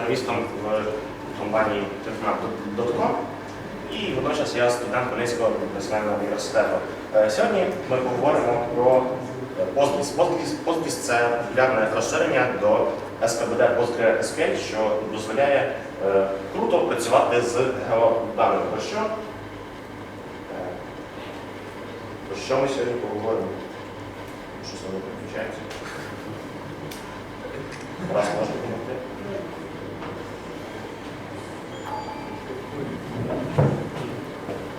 програмістом в компанії Techmap.com і водночас я студент Хмельницького національного університету. Сьогодні ми поговоримо про PostGIS. PostGIS – це популярне розширення до СКБД PostgreSQL, що дозволяє круто працювати з геоданими. Про що ми сьогодні поговоримо? Що сьогодні переключається? Раз можна допомогти.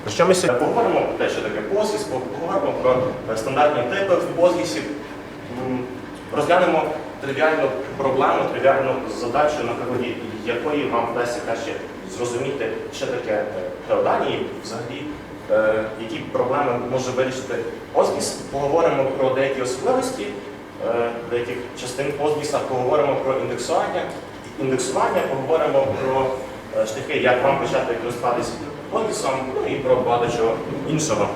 Про що ми сьогодні поговоримо? Про те, що таке PostGIS, поговоримо про стандартні типи в PostGIS, розглянемо тривіальну проблему, тривіальну задачу, на прикладі якої вам вдасться краще зрозуміти, що таке геодані, взагалі, які проблеми може вирішити PostGIS. Поговоримо про деякі особливості деяких частин PostGIS, поговоримо про індексування, поговоримо про шляхи, як вам почати користуватися PostGIS, ну і про багато чого іншого.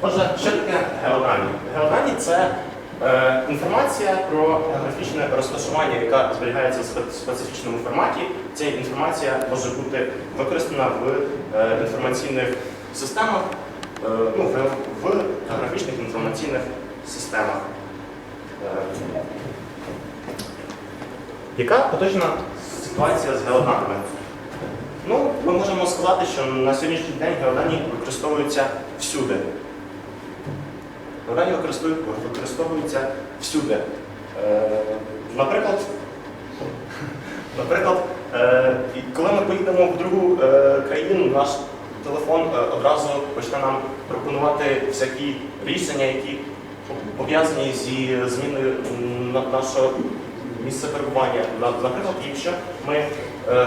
Отже, що таке геодані? Геодані – це інформація про географічне розташування, яка зберігається в специфічному форматі. Ця інформація може бути використана в інформаційних системах, в географічних інформаційних системах. Яка поточна ситуація з геоданими? Ну, ми можемо сказати, що на сьогоднішній день геодані використовуються всюди. Геодані використовуються всюди. Наприклад, коли ми поїдемо в другу країну, наш телефон одразу почне нам пропонувати всякі рішення, які пов'язані зі зміною нашого місця перебування. Наприклад, якщо ми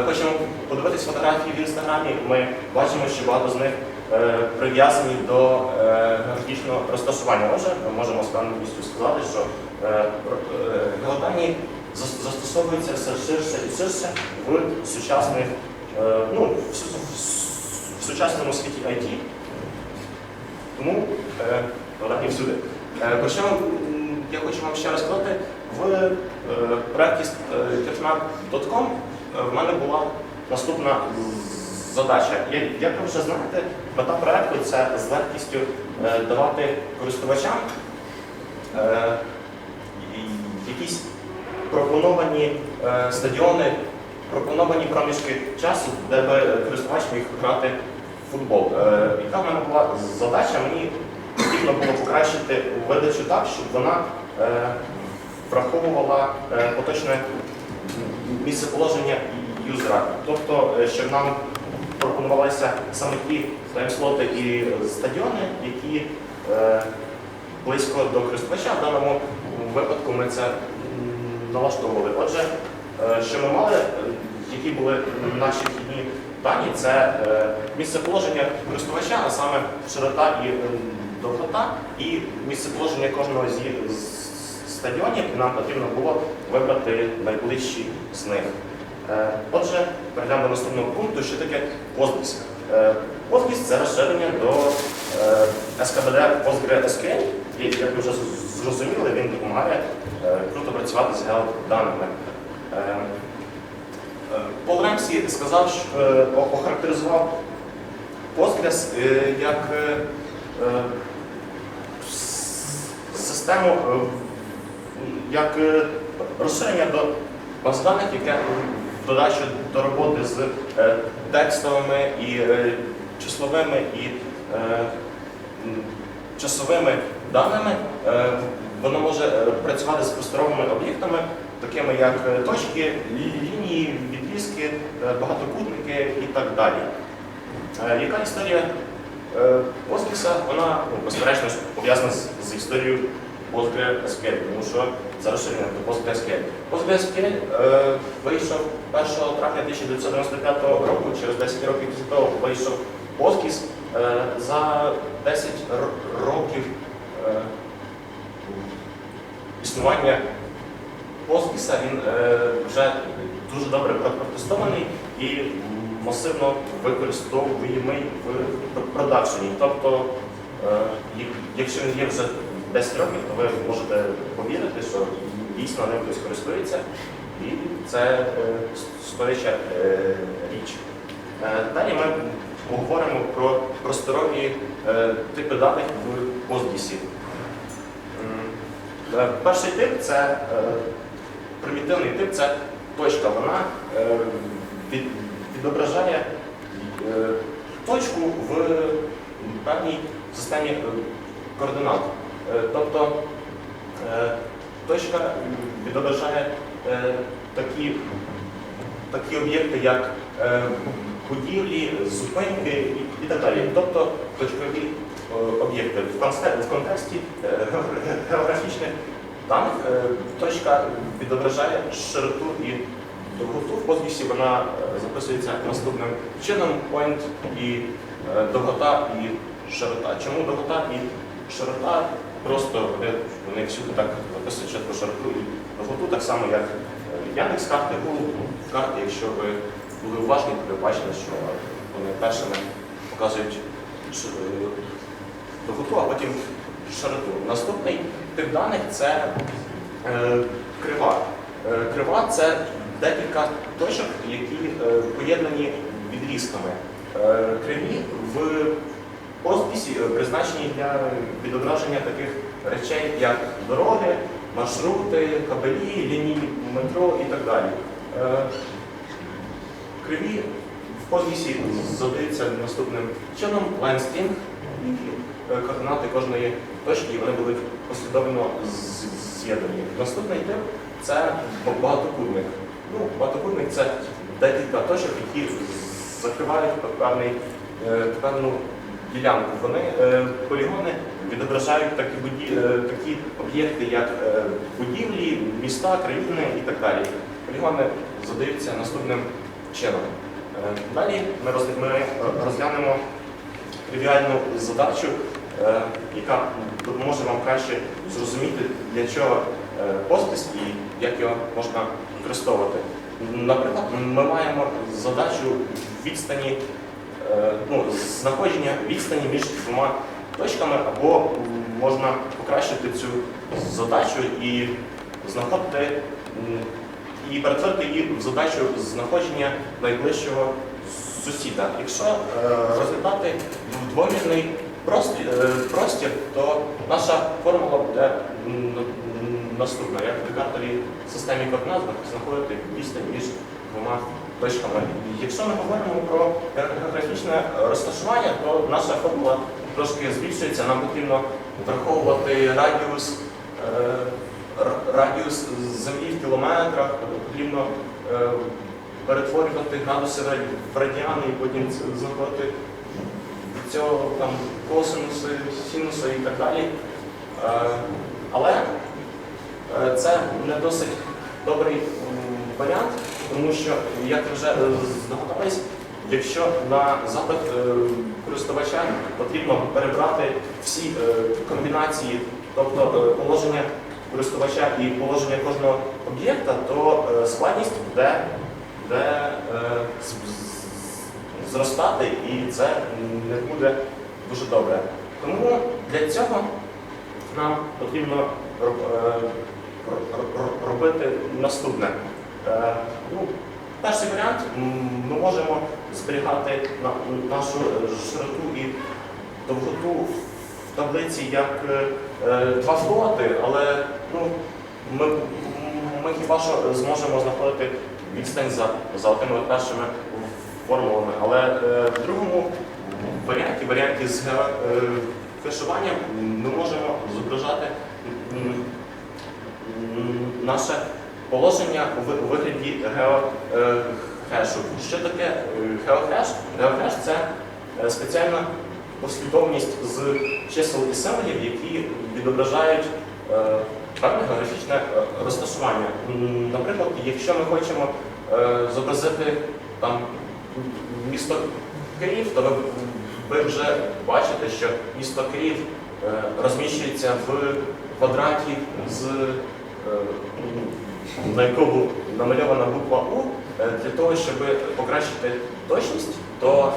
хочемо подивитися фотографії в інстаграмі, ми бачимо, що багато з них прив'язані до географічного розташування. Отже, ми можемо з певністю сказати, що геодані застосовуються все ширше і ширше в сучасному світі IT. Тому геодані всюди. Про що я хочу вам ще розказати, в проєкті Techmap.com в мене була наступна задача. Як ви вже знаєте, мета проєкту – це з легкістю давати користувачам якісь пропоновані стадіони, пропоновані проміжки часу, де би користувач міг грати в футбол. Яка в мене була задача? Мені потрібно було покращити видачу так, щоб вона враховувала поточне місцеположення юзера. Тобто, щоб нам пропонувалися саме ті таймслоти і стадіони, які близько до користувача. В даному випадку ми це налаштовували. Отже, що ми мали, які були наші вхідні дані, це місцеположення користувача, а саме широта і довгота, і місцеположення кожного з стадіонів, і нам потрібно було вибрати найближчі з них. Отже, перейдемо до наступного пункту, що таке PostGIS. PostGIS – це розширення до СКБД PostgreSQL, і, як ви вже зрозуміли, він допомагає круто працювати з геоданими. Пол Ремсі охарактеризував Postgres як систему, як розширення до баз даних, яке в додачу до роботи з текстовими і числовими і часовими даними, воно може працювати з просторовими об'єктами, такими як точки, лінії, відрізки, багатокутники і так далі. Яка історія PostGIS? Вона, безперечно, пов'язана з історією PostgreSQL, тому що це розширення до PostgreSQL. PostgreSQL вийшов 1 травня 1995 року, через 10 років після того вийшов PostGIS. За 10 років існування PostGIS він вже дуже добре протестований і масивно використовуємий в продакшені. Тобто, якщо він є вже 10 років, то ви можете повірити, що дійсно ним хтось користується. І це стояча річ. Далі ми поговоримо про просторові типи даних в PostGIS. Перший тип це примітивний тип, це точка. Вона відображає точку в певній системі координат. Тобто точка відображає такі об'єкти, як будівлі, зупинки і так далі. Тобто точкові об'єкти. В контексті географічних даних точка відображає широту і довготу. В PostGIS вона записується наступним чином: point і довгота і широта. Чому довгота і широта? Просто вони всюди так записують чітко широту і довготу, так само як Яндекс.Карти, Google.Карти. Якщо ви були уважні, то ви бачили, що вони першими показують довготу, а потім широту. Наступний тип даних це крива. Крива – це декілька точок, які поєднані відрізками. Криві в PostGIS призначені для відображення таких речей, як дороги, маршрути, кабелі, лінії метро і так далі. Криві в PostGIS задаються наступним чином: line string і координати кожної точки, і вони будуть послідовно з'єднані. Наступний тип – це багатокутник. Багатокутник – це декілька точок, які закривають певну ділянку. Полігони відображають такі об'єкти, як будівлі, міста, країни і так далі. Полігони задаються наступним чином. Далі ми розглянемо тривіальну задачу, яка допоможе вам краще зрозуміти, для чого PostGIS і як його можна використовувати. Наприклад, ми маємо задачу знаходження відстані між двома точками, або можна покращити цю задачу і перетворити її в задачу знаходження найближчого сусіда. Якщо розглядати двомірний простір, то наша формула буде наступна: як в декартовій системі координат знаходити відстань між двома точками. Якщо ми говоримо про географічне розташування, то наша формула трошки збільшується. Нам потрібно враховувати радіус Землі в кілометрах, потрібно перетворювати градуси в радіани і потім знаходити від цього косинуси, синуси і так далі. Але це не досить добрий варіант, тому що, як ви вже здогадались, якщо на запит користувача потрібно перебрати всі комбінації, тобто положення користувача і положення кожного об'єкта, то складність буде зростати, і це не буде дуже добре. Тому для цього нам потрібно робити наступне. Перший варіант: ми можемо зберігати нашу широту і довготу в таблиці як два флоти, але ми хіба що зможемо знаходити відстань за тими першими формулами. Але в другому варіанті з геокешуванням ми можемо зображати наше положення у вигляді геохешу. Що таке геохеш? Геохеш – це спеціальна послідовність з чисел і символів, які відображають певне географічне розташування. Наприклад, якщо ми хочемо зобразити місто Київ, то ви вже бачите, що місто Київ розміщується в квадраті, на якому намальована буква У. Для того, щоб покращити точність, то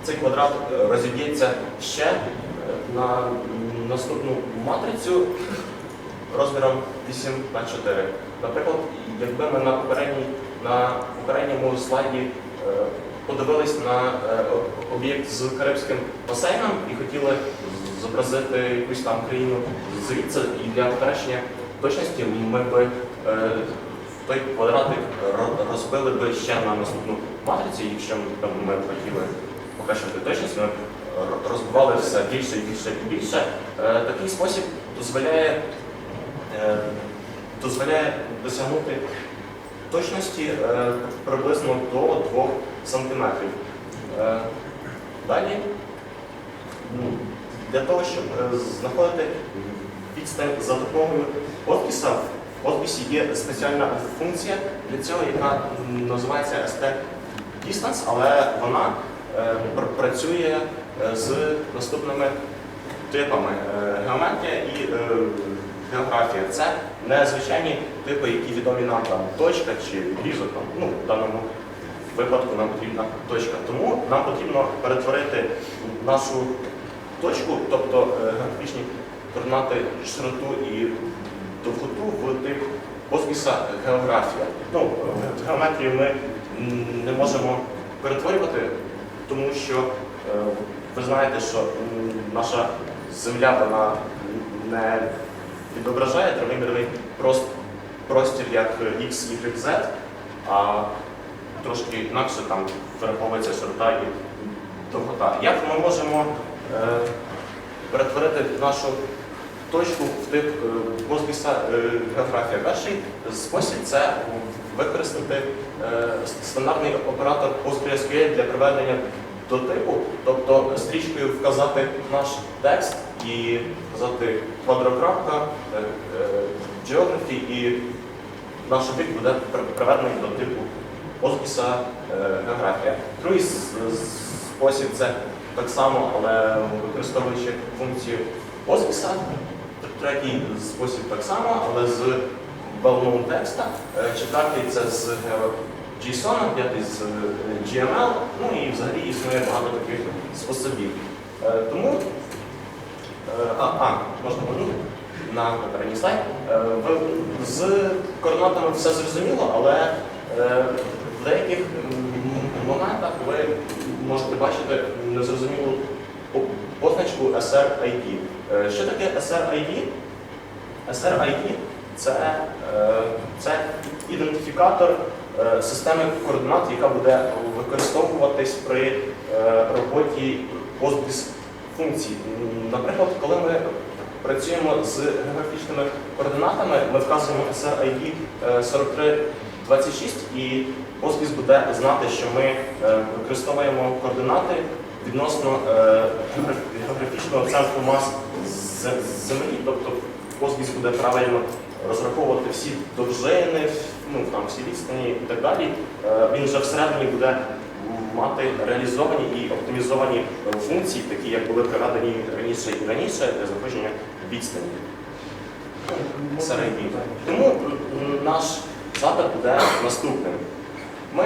цей квадрат розіб'ється ще на наступну матрицю розміром 8х4. Наприклад, якби ми на попередньому слайді подивились на об'єкт з Карибським басейном і хотіли зобразити якусь там країну звідси, і для покращення точності ми б той квадратик розбили б ще на наступну матрицю, якщо ми хотіли покращувати точність, ми розбивали все більше і більше і більше. Такий спосіб дозволяє досягнути точності приблизно до 2 см. Далі, для того, щоб знаходити відстань за допомогою Postgis, в Postgis є спеціальна функція для цього, яка називається ST-Distance, але вона працює з наступними типами геометрія і географія. Це не звичайні типи, які відомі нам, там, точка чи відрізок. В даному випадку нам потрібна точка. Тому нам потрібно перетворити нашу точку, тобто географічні координати, широту і довготу в тип Postgis географія. Геометрію ми не можемо перетворювати, тому що ви знаєте, що наша Земля вона не відображає тривимірний простір як X, Y, Z, а трошки інакше там враховується широта і довгота. Як ми можемо перетворити нашу точку в тип Postgis географія? Перший спосіб – це використати стандартний оператор PostgreSQL для приведення до типу, тобто стрічкою вказати наш текст і вказати квадрокрапка, geography, і наш об'єкт буде приведений до типу Postgis географія. Другий спосіб – це так само, але використовуючи функцію Postgis. Третій спосіб так само, але з well-known текста. Четвертий – це з JSON, п'ятий з GML, і взагалі існує багато таких способів. Тому, можна повернути на попередній слайд. З координатами все зрозуміло, але в деяких моментах ви можете бачити незрозумілу позначку SRID. Що таке SRID? SRID – це ідентифікатор системи координат, яка буде використовуватись при роботі Postgis функцій. Наприклад, коли ми працюємо з географічними координатами, ми вказуємо SRID 4326, і Postgis буде знати, що ми використовуємо координати відносно географічного центру мас Землі, тобто Postgis буде правильно розраховувати всі довжини, всі відстані і так далі. Він вже всередині буде мати реалізовані і оптимізовані функції, такі як були приведені раніше і раніше для знаходження відстані. Тому наш запит буде наступним. Ми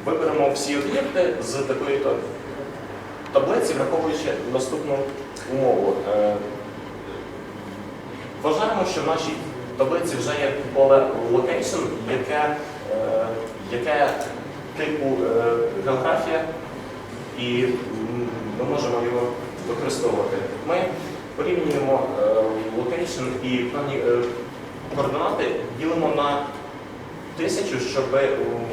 виберемо всі об'єкти з такої таблиці, враховуючи наступну умову. Вважаємо, що в нашій таблиці вже є поле location, яке типу географія, і ми можемо його використовувати. Ми порівнюємо location і певні координати, ділимо на 1000, щоб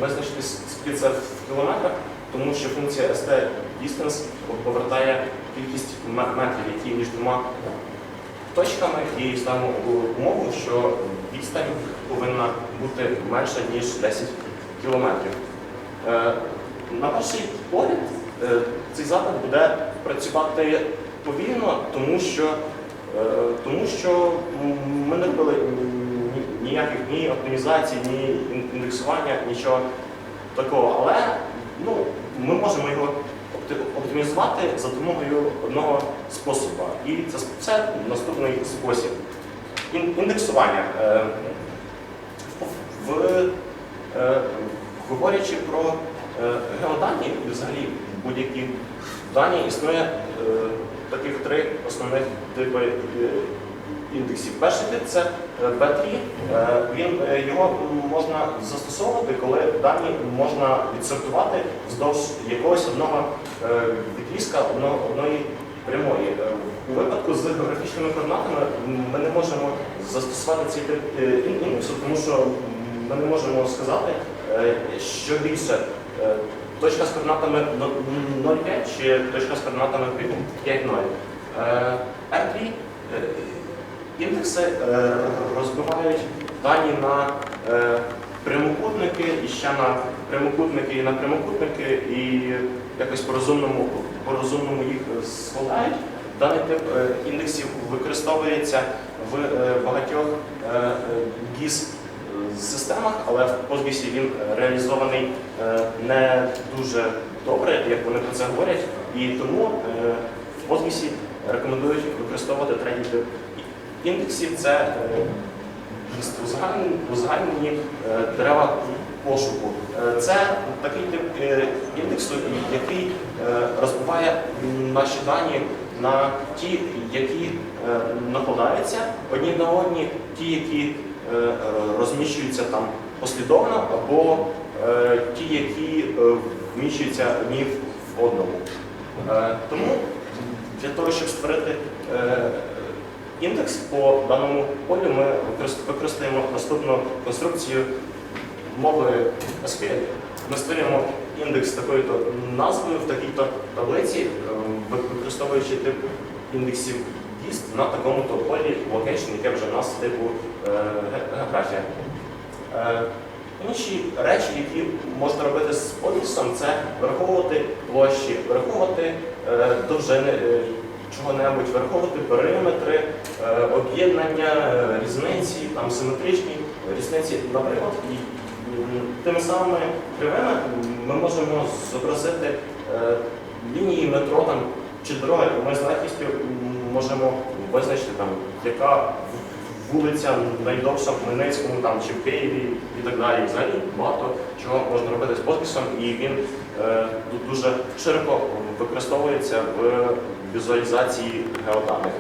визначити, скільки це в кілометрах, тому що функція ST-Distance повертає кількість метрів, які між двома точками, і ставимо умову, що відстань повинна бути менша, ніж 10 кілометрів. На перший погляд цей запит буде працювати повільно, тому що ми не робили ніяких ні оптимізацій, ні індексування, нічого такого. Але ми можемо його оптимізувати за допомогою одного способу. І це наступний спосіб. Індексування. Говорячи про геодані, і взагалі будь-які дані, існує таких 3 основних типи індексів. Перший тип це B3. Його можна застосовувати, коли дані можна відсортувати вздовж якогось одного відрізка, одної прямої. У випадку з географічними координатами ми не можемо застосувати цей тип індексу, тому що ми не можемо сказати, що більше точка з координатами 0,5 чи точка з координатами 5,0. R3 індекси розбивають дані на прямокутники, і ще на прямокутники, і на прямокутники, і якось по-розумному їх складають. Даний тип індексів використовується в багатьох GIS-системах, але в PostGIS він реалізований не дуже добре, як вони про це говорять, і тому в PostGIS рекомендують використовувати третій тип індексів. Це узагальнені дерева пошуку. Це такий тип індексу, який розбиває наші дані на ті, які накладаються одні на одні, ті, які розміщуються там послідовно, або ті, які вміщуються одні в одному. Тому для того, щоб створити індекс по даному полю, ми використаємо наступну конструкцію мови SQL. Ми створюємо індекс з такою-то назвою в такій-то таблиці, використовуючи тип індексів GIST на такому-то полі location, яке вже в нас типу географія. Інші речі, які можна робити з PostGIS, це враховувати площі, враховувати довжини чого-небудь, враховувати периметри, об'єднання, різниці, там, симетричні різниці. Наприклад, тими самими кривими ми можемо зобразити лінії метро там, чи дороги. Ми з легкістю можемо визначити, там, яка вулиця найдовша в Хмельницькому там, чи в Києві і так далі. Взагалі багато чого можна робити з PostGIS, і він дуже широко використовується в візуалізації геоданих.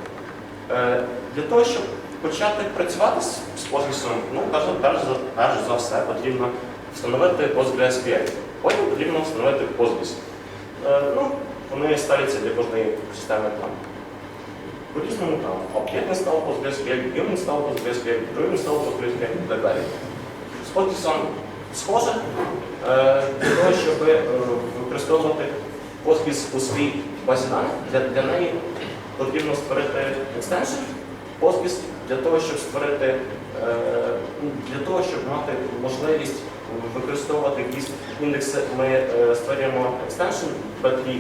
Для того, щоб почати працювати з PostGIS, ну, перш за все потрібно встановити PostgreSQL. Потім потрібно встановити PostGIS. Ну, вони ставляться для кожної системи там. По-різному там Object install PostgreSQL, View install PostgreSQL, True install PostgreSQL і так далі. З PostGIS схоже. Для того, щоб використовувати PostGIS у своїй базі даних, для неї потрібно створити екстеншн PostGIS. Для того, щоб мати можливість використовувати GIST індекси, ми створюємо екстеншн B3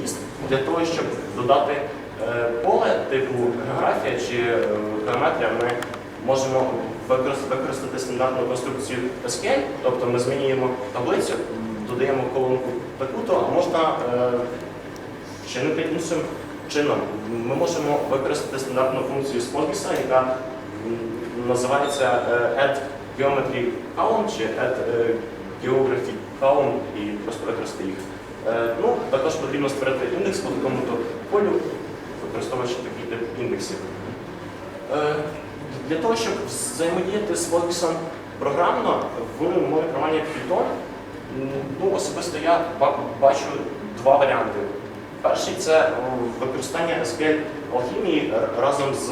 GIST. Для того, щоб додати поле типу географія чи геометрія, ми можемо використати стандартну конструкцію SQL, тобто ми змінюємо таблицю, додаємо колонку таку-то, а можна чинити іншим чином. Ми можемо використати стандартну функцію з PostGIS, яка називається add geometry column чи add geography column, і просто використати їх. Ну, також потрібно створити індекс по такому-то полю, використовуючи такий тип індексів. Для того, щоб взаємодіяти з PostGIS програмно в мові програмування Python, ну, особисто я бачу два варіанти. Перший – це використання SQL-алхімії разом з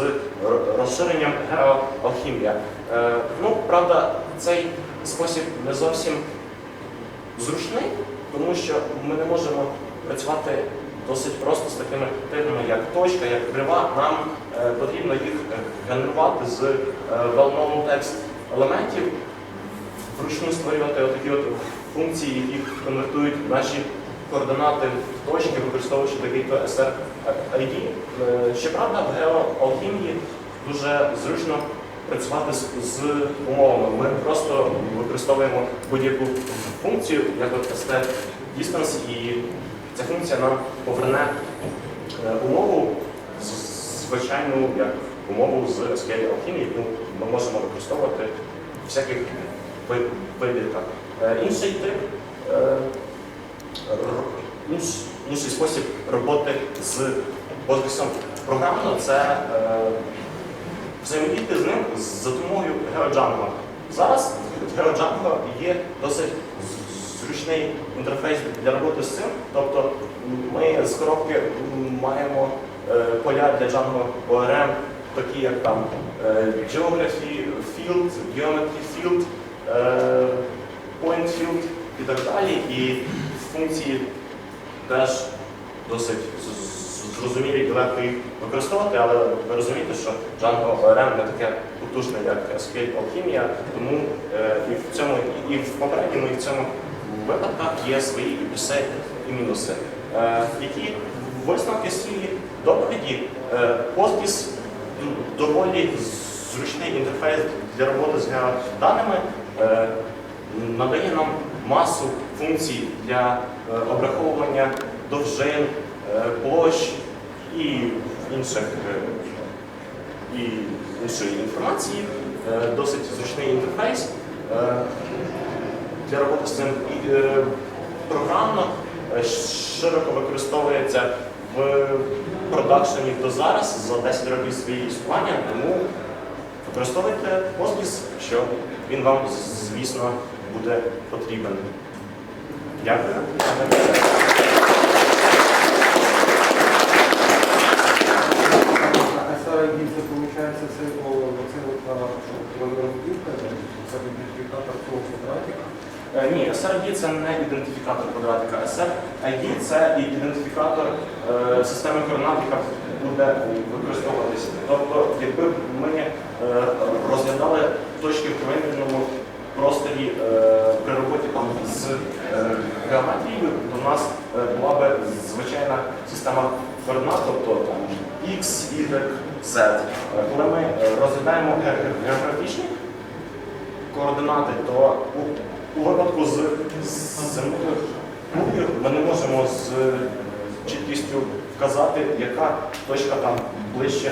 розширенням GeoAlchemia. Ну, правда, цей спосіб не зовсім зручний, тому що ми не можемо працювати досить просто з такими типами, як точка, як крива. Нам потрібно їх генерувати з well-known text елементів, вручну створювати отакі от функції, які конвертують наші координати в точки, використовуючи такий-то SR-ID. Щоправда, в GeoAlchemia дуже зручно працювати з умовами. Ми просто використовуємо будь-яку функцію, як от ST-distance, і ця функція нам поверне умову, звичайну як умову з SQL-алхімії, яку ми можемо використовувати в всяких вибірках. Інший спосіб роботи з PostGIS програмно – це взаємодіяти з ним за допомогою GeoDjango. Зараз GeoDjango є досить зручний інтерфейс для роботи з цим. Тобто ми з коробки маємо поля для Django ORM, такі як там Geography Field, Geometry Field, Point Field і так далі. І функції теж досить зрозумілі і легко їх використовувати, але ви розумієте, що Django ORM не таке потужне, як SQL Alchemia, тому і в попередньому, і в цьому випадках є свої і плюси, і мінуси. Які висновки з цієї доповіді? Postgis доволі зручний інтерфейс для роботи з даними, надає нам масу функцій для обраховування довжин, площ і іншої інформації. Досить зручний інтерфейс для роботи з цим. Програмно широко використовується в продакшені до зараз за 10 років своєї існування, тому використовуйте Postgis, що він вам, звісно, буде потрібен. Дякую. SRID, це виходить, це розбірка, це ідентифікатор цього квадратика? Ні, SRID це не ідентифікатор квадратика. SRID це ідентифікатор системи координат, яка буде використовуватися. Тобто, якби ми розглядали точки в вимірному просторі при роботі з геометрією, то в нас була б звичайна система координат, тобто там, X, Y, Z. Коли ми розглядаємо географічні координати, то у випадку з земною кулею ми не можемо з чіткістю вказати, яка точка там ближче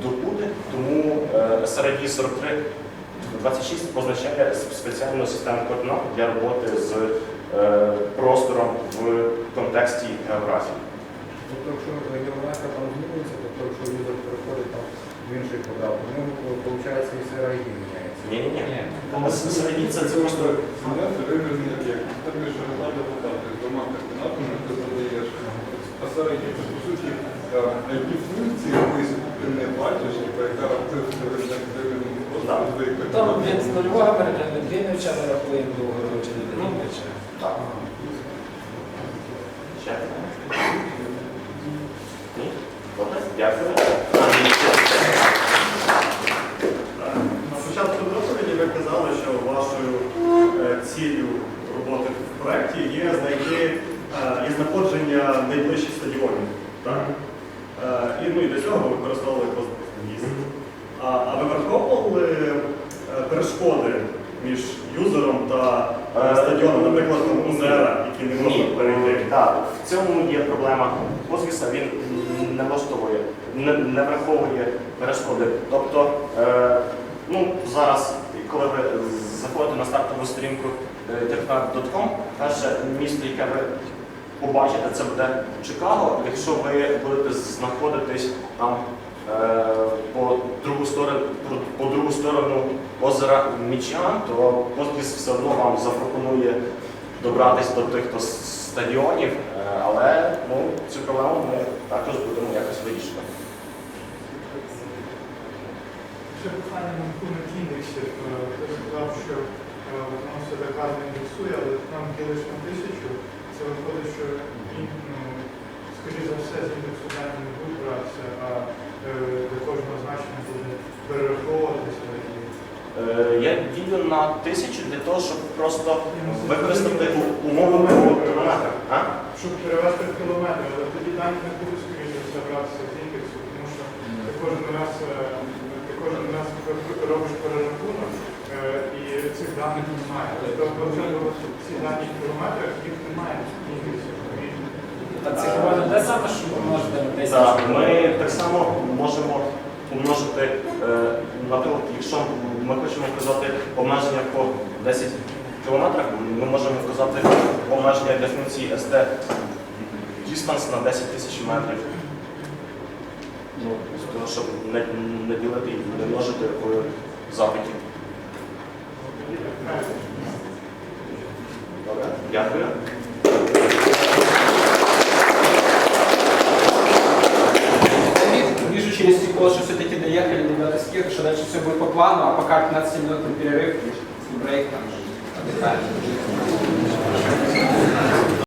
до кути, тому SRID 4326 позначає спеціальну систему координат для роботи з простором в контексті географії. Тобто, якщо геометрика там змінюється, тобто, якщо юзер переходить там в інший квадрат, ну, виходить, і SRID міняється. Ні. SRID це просто... Вимірний об'єкт. Ти пишеш результати додати з двома координатами, ти задаєш. А SRID це, по суті, які функції ти не бачиш, яка активна вимірному просторі твоїх Там координат. від нульового перегляду двійнича ми рахуємо довго чи не двійнича. Так. Ще? Ні? Добре, дякую. На початку доповіді ви казали, що вашою ціллю роботи в проєкті є знаходження найближчих стадіонів. Так? І для цього ви використовували Postgis. А ви враховували перешкоди між юзером та стадіоном, наприклад, озера, які не можна перейти? Так, в цьому є проблема Postgis, він не влаштовує, не враховує перешкоди. Тобто, зараз, коли ви заходите на стартову сторінку technat.com, перше місто, яке ви побачите, це буде Чикаго. Якщо ви будете знаходитись там по другу сторону озера Мічиган, то Postgis все одно вам запропонує добратися до тих стадіонів, але цю проблему ми також будемо якось вирішувати. Ще питання на рахунок індексів. Ти сказав, що воно себе гарно індексує, але нам ділиш на 1000. Це виходить, що, скоріше за все, з індексу дані не будуть братися, а для кожного значення буде перераховуватися. Я ділю на 1000 для того, щоб просто використати умову кілометра. Щоб перевести в кілометри, але тоді дані не будуть, скоріше за все, братися з індексу, тому що ти кожен раз робиш перерахунок, і цих даних немає. Тобто ці дані в кілометрах, їх немає в індексі. Так це хіба не те саме, що помножити на 10? Так, ми так само можемо помножити, наприклад, якщо ми хочемо вказати обмеження по 10 кілометрах, ми можемо вказати обмеження для функції ST distance на 10 000 метрів. Ну, з того, щоб не ділити і не множити в запиті. Добре, дякую. Вижу через стекло, что все-таки доехали ребята с Киров, что дальше все будет по плану, а пока 15-минутный перерыв и брейк там отдыхаем.